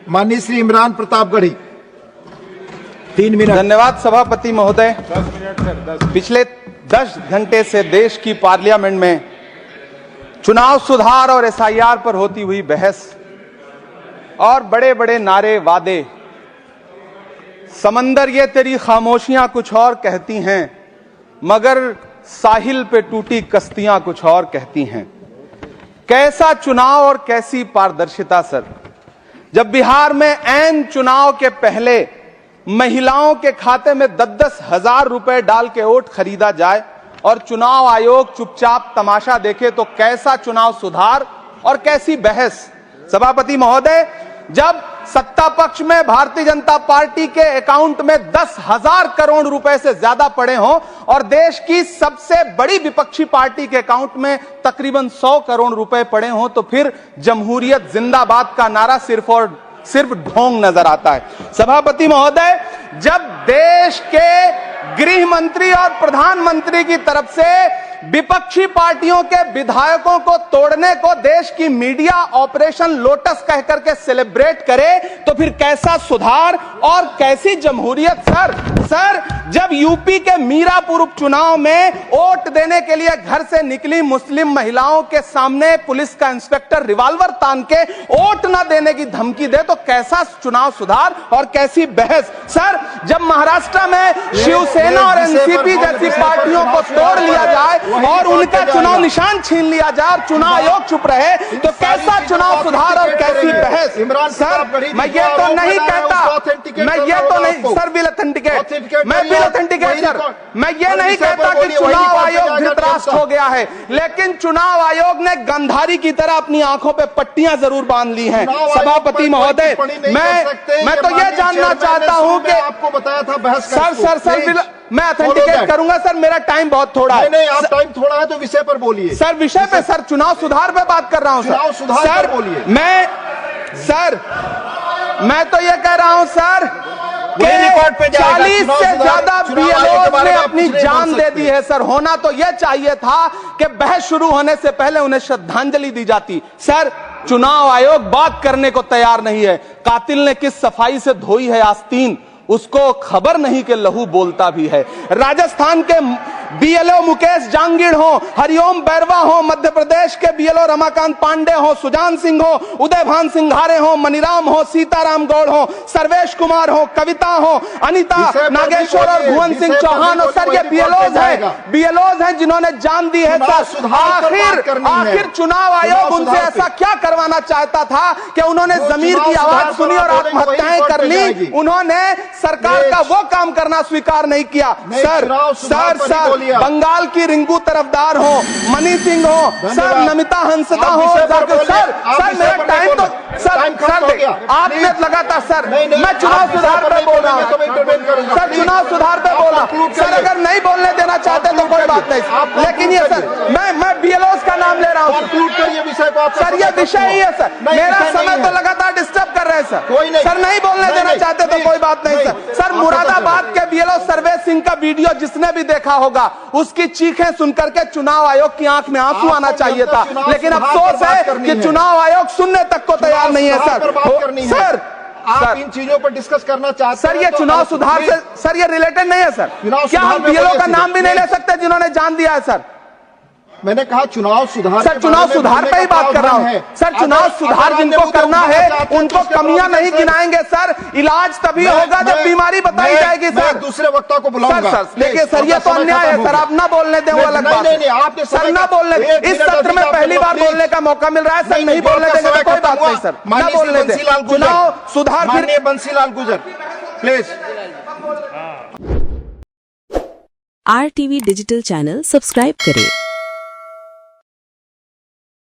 माननीय श्री इमरान प्रतापगढ़ी 3 मिनट। धन्यवाद सभापति महोदय। 10 मिनट सर। पिछले 10 घंटे से देश की पार्लियामेंट में चुनाव सुधार और एसआईआर पर होती हुई बहस और बड़े बड़े नारे वादे, समंदर ये तेरी खामोशियां कुछ और कहती हैं, मगर साहिल पे टूटी कश्तियां कुछ और कहती हैं। कैसा चुनाव और कैसी पारदर्शिता सर। जब बिहार में ऐन चुनाव के पहले महिलाओं के खाते में 10-10 हजार रुपए डाल के वोट खरीदा जाए और चुनाव आयोग चुपचाप तमाशा देखे, तो कैसा चुनाव सुधार और कैसी बहस। सभापति महोदय, जब सत्ता पक्ष में भारतीय जनता पार्टी के अकाउंट में 10,000 करोड़ रुपए से ज्यादा पड़े हों और देश की सबसे बड़ी विपक्षी पार्टी के अकाउंट में तकरीबन 100 करोड़ रुपए पड़े हों, तो फिर जमहूरियत जिंदाबाद का नारा सिर्फ और सिर्फ ढोंग नजर आता है। सभापति महोदय, जब देश के गृह मंत्री और प्रधानमंत्री की तरफ से विपक्षी पार्टियों के विधायकों को तोड़ने को देश की मीडिया ऑपरेशन लोटस कह करके सेलिब्रेट करे, तो फिर कैसा सुधार और कैसी जमहूरियत सर। जब यूपी के मीरापुर उपचुनाव में वोट देने के लिए घर से निकली मुस्लिम महिलाओं के सामने पुलिस का इंस्पेक्टर रिवॉल्वर तान के वोट न देने की धमकी दे, तो कैसा चुनाव सुधार और कैसी बहस सर। जब महाराष्ट्र में शिवसेना और एनसीपी जैसी पार्टियों को तोड़ लिया जाए और उनका चुनाव निशान छीन लिया जाए और चुनाव आयोग चुप रहे, तो कैसा चुनाव सुधार और कैसी बहस सर। मैं ये तो नहीं कहता, मैं ये तो नहीं सर, बिल ऑथेंटिकेट, मैं बिल ऑथेंटिकेट सर, मैं ये नहीं कहता कि चुनाव आयोग धृतराष्ट्र हो गया है, लेकिन चुनाव आयोग ने गंधारी की तरह अपनी आंखों पे पट्टियां जरूर बांध ली हैं। सभापति महोदय, मैं तो ये जानना चाहता हूं कि आपको बताया था बहस सर मैं ऑथेंटिकेट करूंगा सर, मेरा टाइम बहुत थोड़ा है। नहीं, आप टाइम थोड़ा है तो विषय पर बोलिए सर। विषय पे सर, चुनाव सुधार पे बात कर रहा हूं चुनाव सुधार सर। बोलिए। मैं तो ये कह रहा हूं सर, 40 से ज्यादा बीएलओ ने अपनी जान दे दी है सर। होना तो यह चाहिए था कि बहस शुरू होने से पहले उन्हें श्रद्धांजलि दी जाती। सर, चुनाव आयोग बात करने को तैयार नहीं है। कातिल ने किस सफाई से धोई है आस्तीन, उसको खबर नहीं कि लहू बोलता भी है। राजस्थान के बीएलओ मुकेश जांगीड़ हो, हरिओम बैरवा हो, मध्य प्रदेश के बीएलओ रमाकांत पांडे हो, सुजान सिंह हो, उदयभान सिंघारे हो, मणिराम हो, सीताराम गौड़ हो, सर्वेश कुमार हो, कविता हो, अनिता नागेश्वर और भुवन सिंह चौहान हो। सर, ये बीएलओज हैं जिन्होंने जान दी है सर। आखिर चुनाव आयोग उनसे ऐसा क्या करवाना चाहता था कि उन्होंने जमीर की आवाज सुनी और आत्महत्याएं कर ली। उन्होंने सरकार का वो काम करना स्वीकार नहीं किया। सर बंगाल की रिंकू तरफदार हो, मनी सिंह हो, सर नमिता हंसदा हो, सर मेरा टाइम तो सर आपने लगातार सर, मैं चुनाव सुधार पे बोल रहा हूँ सर, चुनाव सुधार पे बोल रहा हूँ सर। अगर नहीं बोलने देना चाहते तो कोई बात नहीं, लेकिन ये सर मैं बीएलओ का नाम ले रहा हूँ सर। ये विषय ही है सर, मेरा समय तो लगातार डिस्टर्ब कर रहे हैं सर। सर नहीं बोलने देना चाहते तो कोई बात नहीं सर। मुरादाबाद के बीएलओ सर्वेश सिंह का वीडियो जिसने भी देखा होगा, उसकी चीखें सुनकर के चुनाव आयोग की आंख में आंसू आना चाहिए था, लेकिन अफसोस है कि चुनाव आयोग सुनने तक को तैयार नहीं है सर। आप इन चीजों पर डिस्कस करना चाहते सर, ये चुनाव सुधार से सर ये रिलेटेड नहीं है सर। क्या हम बीएलओ का नाम भी नहीं ले सकते जिन्होंने जान दिया है सर? मैंने कहा चुनाव सुधार सर, चुनाव सुधार पे ही बात कर रहा हूँ सर। चुनाव सुधार जिनको करना है उनको कमियां नहीं गिनाएंगे सर। इलाज तभी होगा जब बीमारी बताई जाएगी सर। दूसरे वक्ता को बुलाऊंगा सर। देखिए सर, ये तो अन्याय है सर, आप ना बोलने दें वो अलग बात है सर। ना बोलने, इस सत्र में पहली बार बोलने का मौका मिल रहा है सर, नहीं बोलने देंगे तो कोई बात नहीं सर, ना बोलने दें। चुनाव सुधार, माननीय Bansilal Gurjar please. RTV digital channel subscribe करें।